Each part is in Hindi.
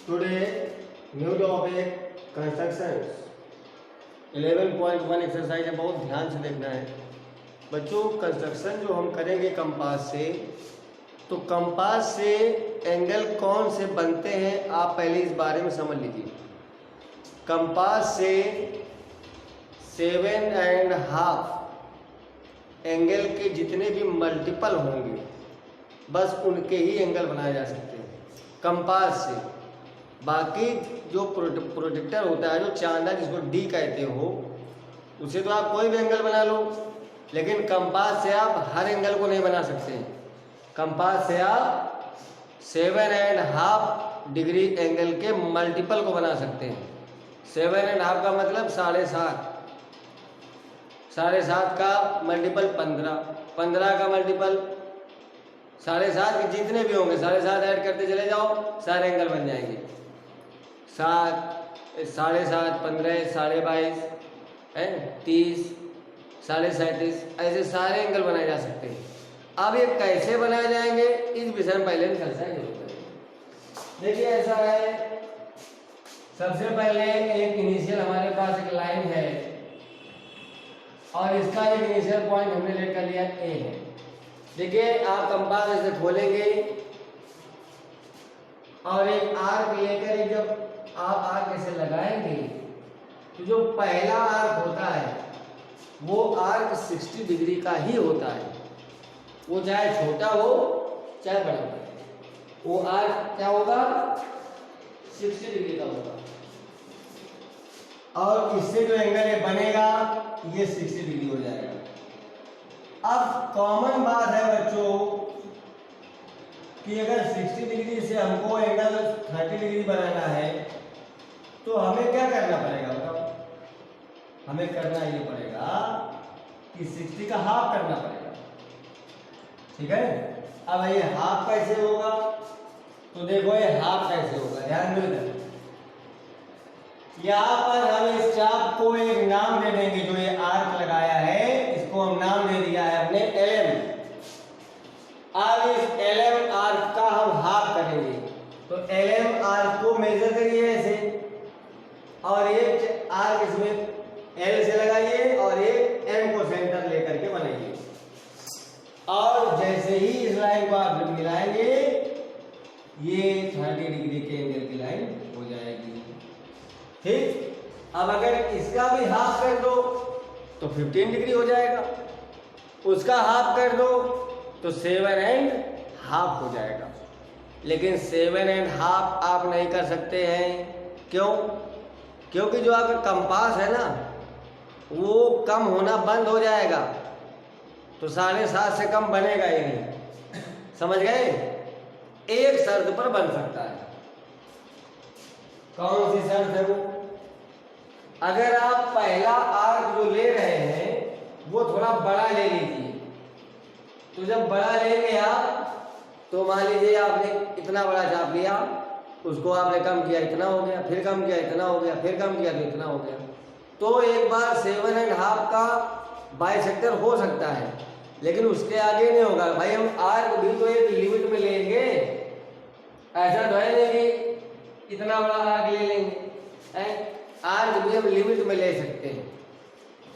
Today, new topic constructions. 11.1 exercise है, बहुत ध्यान से देखना है बच्चों। कंस्ट्रक्शन जो हम करेंगे कंपास से, तो कंपास से एंगल कौन से बनते हैं आप पहले इस बारे में समझ लीजिए। कंपास से 7.5 एंगल के जितने भी मल्टीपल होंगे बस उनके ही एंगल बनाए जा सकते हैं कंपास से। बाकी जो प्रोजेक्टर होता है, जो चांदा जिसको डी कहते हो, उसे तो आप कोई भी एंगल बना लो, लेकिन कंपास से आप हर एंगल को नहीं बना सकते हैं। कंपास से आप 7.5 डिग्री एंगल के मल्टीपल को बना सकते हैं। 7.5 का मतलब 7.5, 7.5 का मल्टीपल 15, 15 का मल्टीपल 7.5 के जितने भी होंगे 7.5 ऐड करते चले जाओ, सारे एंगल बन जाएंगे। 7, 7.5, 15, 22.5 है, 30, 37.5, ऐसे सारे एंगल बनाए जा सकते हैं। अब ये कैसे बनाए जाएंगे इस विषय में पहले चर्चा जरूर करेंगे। देखिए ऐसा है, सबसे पहले एक इनिशियल हमारे पास एक लाइन है और इसका एक इनिशियल पॉइंट हमने लेकर लिया ए है। देखिए आप कंपास ऐसे खोलेंगे और एक आर्क लेकर जब आप आर्क ऐसे लगाएंगे तो जो पहला आर्क होता है वो आर्क 60 डिग्री का ही होता है। वो चाहे छोटा हो चाहे बड़ा हो, वो आर्क क्या होगा 60 डिग्री का होगा। और इससे जो एंगल ये बनेगा ये 60 डिग्री हो जाएगा। अब कॉमन बात है बच्चों कि अगर 60 डिग्री से हमको एंगल 30 डिग्री बनाना है तो हमें क्या करना पड़ेगा बताओ? हमें करना ये पड़ेगा कि 60 का हाफ करना पड़ेगा। ठीक है, अब ये हाफ कैसे होगा? तो देखो ये हाफ कैसे होगा, ध्यान दो इधर। यहाँ पर हम इस चाप को एक नाम दे देंगे, जो ये आर्क लगाया है इसको हम नाम दे दिया है अपने LM। अब इस LM आर्क का हम हाफ करेंगे, तो LM आर्क को मेजर करिए ऐसे और एक आर्क इसमें L से लगाइए और एक M को सेंटर लेकर के बनाइए। और जैसे ही इस लाइन को आप मिलाएंगे ये 30 डिग्री के एंगल की लाइन हो जाएगी। ठीक, अब अगर इसका भी हाफ कर दो तो 15 डिग्री हो जाएगा, उसका हाफ कर दो तो 7.5 हो जाएगा। लेकिन 7.5 आप नहीं कर सकते हैं, क्यों? क्योंकि जो आपका कंपास है ना वो कम होना बंद हो जाएगा, तो 7.5 से कम बनेगा ही नहीं। समझ गए? एक शर्त पर बन सकता है। कौन सी शर्त है वो? अगर आप पहला आर्क जो ले रहे हैं वो थोड़ा बड़ा ले लीजिए, तो जब बड़ा लेंगे आप तो मान लीजिए आपने इतना बड़ा चाप लिया, उसको आपने कम किया इतना हो गया, फिर कम किया इतना हो गया, फिर कम किया तो इतना हो गया, तो एक बार 7.5 का बाइसेक्टर हो सकता है, लेकिन उसके आगे नहीं होगा। भाई हम आर्क भी तो एक लिमिट में लेंगे, ऐसा तो है नहीं कि इतना बड़ा आर्क ले लेंगे। आर्क भी हम लिमिट में ले सकते हैं,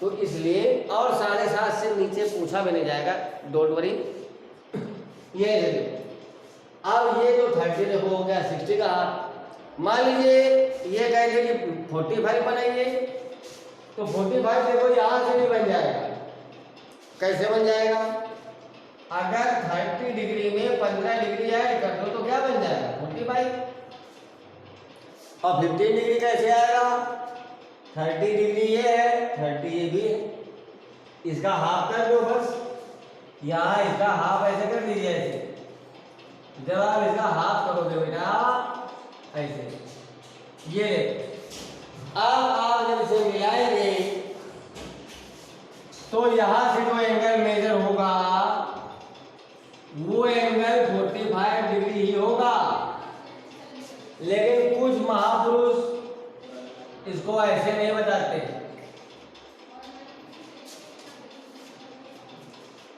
तो इसलिए और 7.5 से नीचे पूछा भी नहीं जाएगा, डोंट वरी। ये देखो अब ये जो 30 देखो हो गया 60 का हाफ। मान लीजिए ये कहेंगे कि 45 बनाइए, तो 45 देखो यहां से भी बन जाएगा। कैसे बन जाएगा? अगर 30 डिग्री में 15 डिग्री ऐड कर दो तो क्या बन जाएगा 45। और 15 डिग्री कैसे आएगा? 30 डिग्री ये है, 30 ये भी है, इसका हाफ कर दो बस। यहाँ इसका हाफ ऐसे कर दीजिए, ऐसे जब आप इसका हाफ करोगे बेटा ऐसे, ये अब आप जब इसे मिलाएंगे तो यहां से जो एंगल मेजर होगा वो एंगल 45 डिग्री ही होगा। लेकिन कुछ महापुरुष इसको ऐसे नहीं बताते,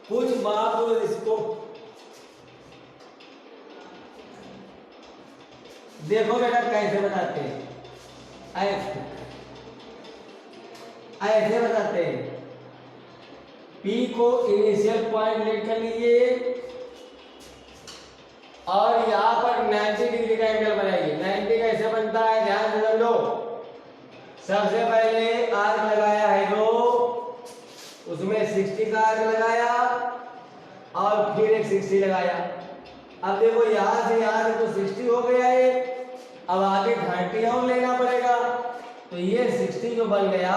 कुछ महापुरुष इसको देखो बेटा कैसे बताते हैं, ऐसे ऐसे बताते हैं। P को इनिशियल पॉइंट लेट कर लीजिए और यहाँ पर 90 डिग्री का एंगल बनाइए। 90 कैसे बनता है ध्यान से समझो। सबसे पहले आर्क लगाया है जो, उसमें 60 का आर्क लगाया और फिर एक 60 लगाया। अब देखो यहाँ से यहाँ से तो 60 हो गया है, अब आगे 30 और लेना पड़ेगा। तो ये 60 जो बन गया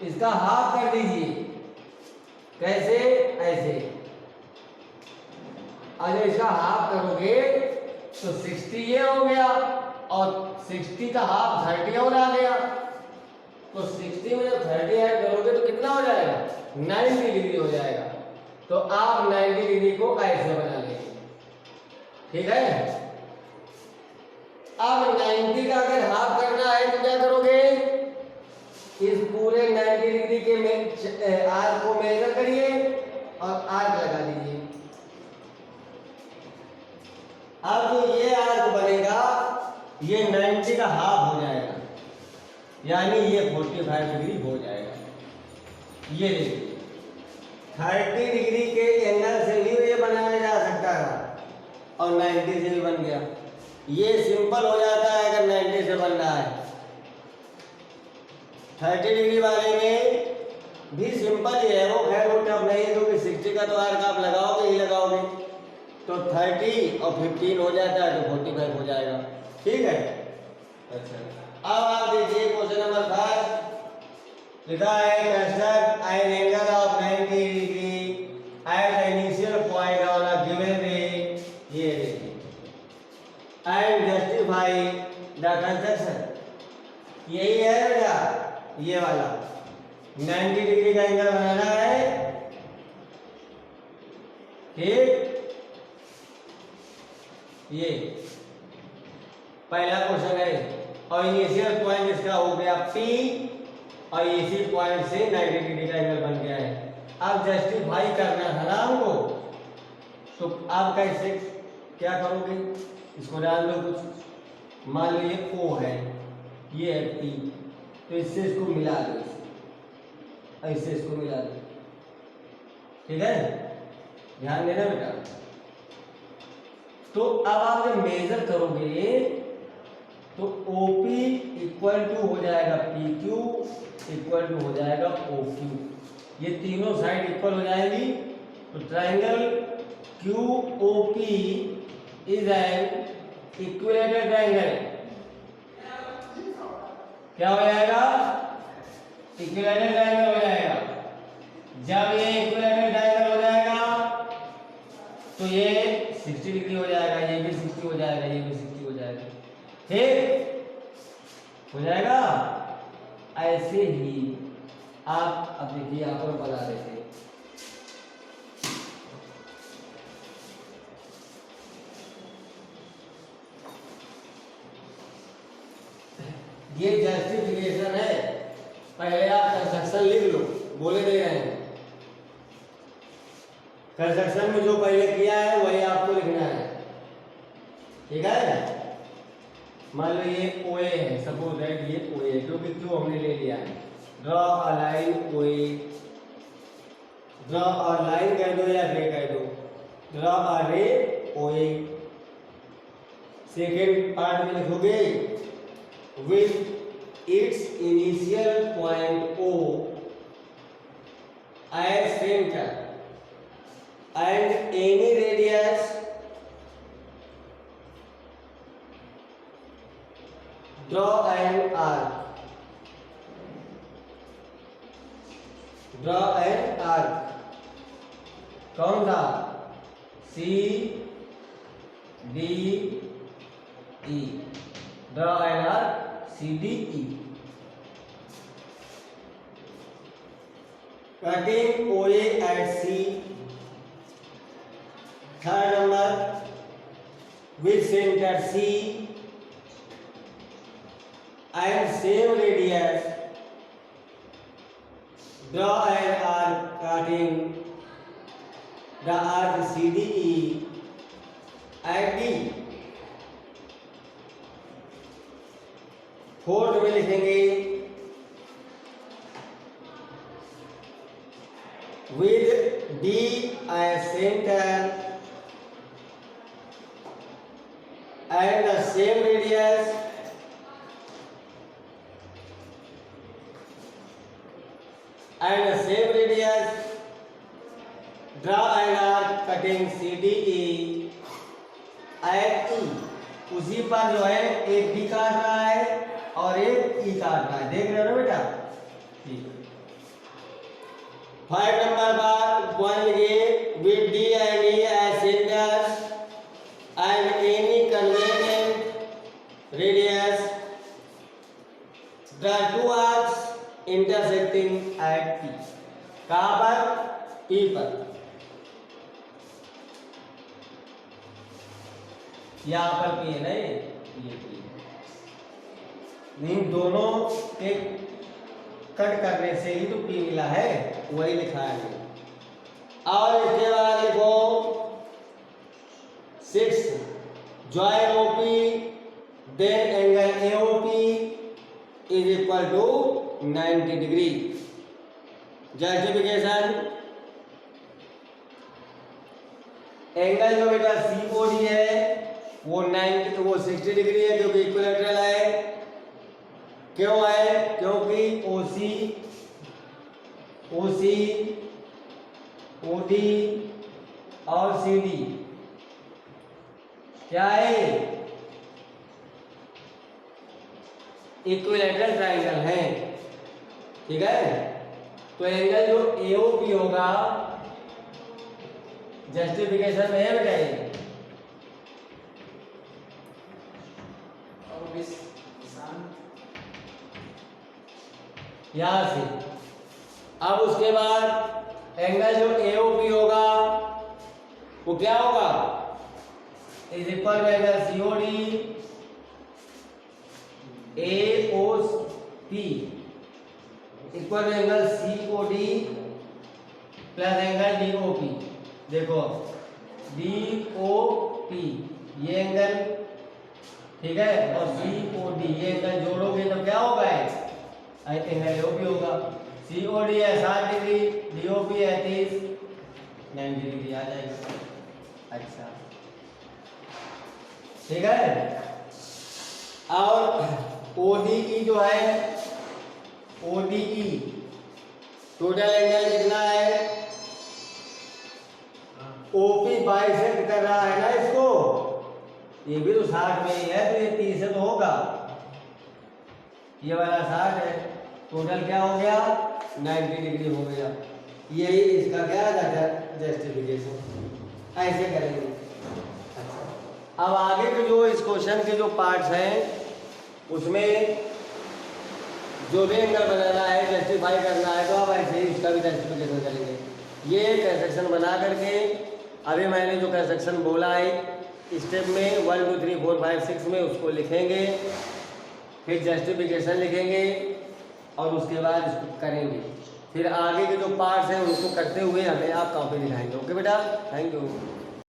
इसका हाफ कर दीजिए। कैसे? ऐसे। अगर इसका हाफ करोगे तो 60 ये हो गया और 60 का हाफ 30 और आ गया। तो 60 में जब 30 ऐड करोगे तो कितना हो जाएगा? 90 डिग्री हो जाएगा। तो आप 90 डिग्री को ऐसे बना लेंगे, ठीक है। अब 90 का अगर हाफ करना है तो क्या करोगे? इस पूरे 90 डिग्री के आर्क को मेजर करिए और आर्क लगा दीजिए। अब जो ये आर्क बनेगा ये 90 का हाफ हो जाएगा, यानी ये 45 डिग्री हो जाएगा। ये देखिए 30 डिग्री के एंगल से भी ये बनाया जा सकता है और 90 से भी बन गया। ये सिंपल हो जाता है अगर 90 से बन रहा है। 30 डिग्री वाले में भी सिंपल ही है, वो खैर वो टफ नहीं है क्योंकि 60 का तो आर्क आप लगाओगे ही लगाओगे। तो 30 और 15 हो जाता है तो 45 हो जाएगा, ठीक है। अच्छा अब आप देखिए क्वेश्चन नंबर 5 लिखा है construct an angle of 90 degree at the initial point on a given रे, ये देखिए, एंड जस्टिफाई द कंस्ट्रक्शन। यही है बेटा, ये वाला 90 डिग्री का एंगल बनाना है, ठीक। ये पहला क्वेश्चन है और इनिशियल पॉइंट इसका हो गया P और इसी पॉइंट से 90 डिग्री का एंगल बन गया है। अब जस्टिफाई करना था ना हमको, तो आप कैसे क्या करोगे? इसको डाल दो कुछ, मान लो ये O है, ये है P, तो इससे इसको मिला दो, ऐसे इसको मिला दो, ठीक है। ध्यान देना बेटा। तो अब आप जब मेजर करोगे तो OP इक्वल टू हो जाएगा PQ इक्वल टू हो जाएगा OQ, ये तीनों साइड इक्वल हो जाएगी। तो triangle QOP is an equilateral triangle, क्या हो जाएगा? इक्विलेटरल ट्राइंगल हो जाएगा। जब ये इक्विलेटरल ट्राइंगल हो जाएगा तो ये 60 डिग्री हो जाएगा, ये भी 60 हो जाएगा, ये भी 60 हो जाएगा, ठीक हो जाएगा। ऐसे ही आप अब देखिए यहाँ पर बना देते हैं। ये जस्टिफिकेशन है, पहले आप कंस्ट्रक्शन लिख लो, बोले दे रहे हैं। कंस्ट्रक्शन में जो पहले किया है वही आपको लिखना है, ठीक है। मान लो ये OA है, सपोज दैट ये OA है क्योंकि क्यों हमने ले लिया है। Draw a line OA, draw a line कह दो या रे कह दो, ड्रॉ अ रे OA। सेकेंड पार्ट में लिखोगे with its initial point O as center and any radius draw an arc, draw an arc, कौन सा? C D E, draw an arc CDE, cutting OA at C। Third number with center C and same radius draw an arc cutting the arc CDE at D। Fourth में लिखेंगे with D as center and the same radius draw an arc cutting CDE at E। उसी पर जो है एक D काट रहा है और एक E काट रहा है, देख रहे हो बेटा। ठीक है, 5 नंबर बार वन लिखिए with D and E as centers and any convenient radius draw two arcs intersecting at P। कहाँ पर? P पर। यहाँ पर P है नहीं, ये P इन दोनों के कट करने से ही तो P मिला है, वही लिखा है। और इसके बाद लिखो 6 join OP then angle AOP is equal to 90 degree. Justification, angle जो बेटा COD है वो 60 डिग्री है क्योंकि इक्विलैटरल है। क्यों है? क्योंकि OC OD और CD क्या है? इक्विलैटरल ट्रायंगल है। ठीक है, तो एंगल जो AOP होगा जस्टिफिकेशन में है बेटा ये। यहां से अब उसके बाद एंगल जो AOP होगा वो क्या होगा? Is equal to angle COD AOP equal to angle COD plus angle DOP। देखो DOP ये एंगल, ठीक है, और COD ये एंगल जोड़ोगे तो क्या होगा? एंगल AOP होगा। COD है 60 डिग्री, DOP है 90 डिग्री आ जाएगा। अच्छा, ठीक है। और ODE जो है, ODE टोटल एंगल कितना है? OP बाइसेक्ट कर रहा है ना इसको, ये भी तो 60 में ही है, तो ये 30 से तो होगा। ये वाला 60 है, टोटल क्या हो गया? 90 डिग्री हो गया। यही इसका क्या जाता है? जस्टिफिकेशन। ऐसे करेंगे। अच्छा, अब आगे के जो इस क्वेश्चन के जो पार्ट्स हैं उसमें जो भी एंगल बनाना है, जस्टिफाई करना है, तो आप ऐसे ही उसका भी जस्टिफिकेशन करेंगे। ये कंस्ट्रक्शन बना करके अभी मैंने जो कंस्ट्रक्शन बोला है स्टेप में 1 2 3 4 5 6 में उसको लिखेंगे, फिर जस्टिफिकेशन लिखेंगे और उसके बाद इसको करेंगे। फिर आगे के जो पार्ट्स हैं उनको करते हुए हमें आप कॉपी दिखाएंगे। ओके बेटा, थैंक यू।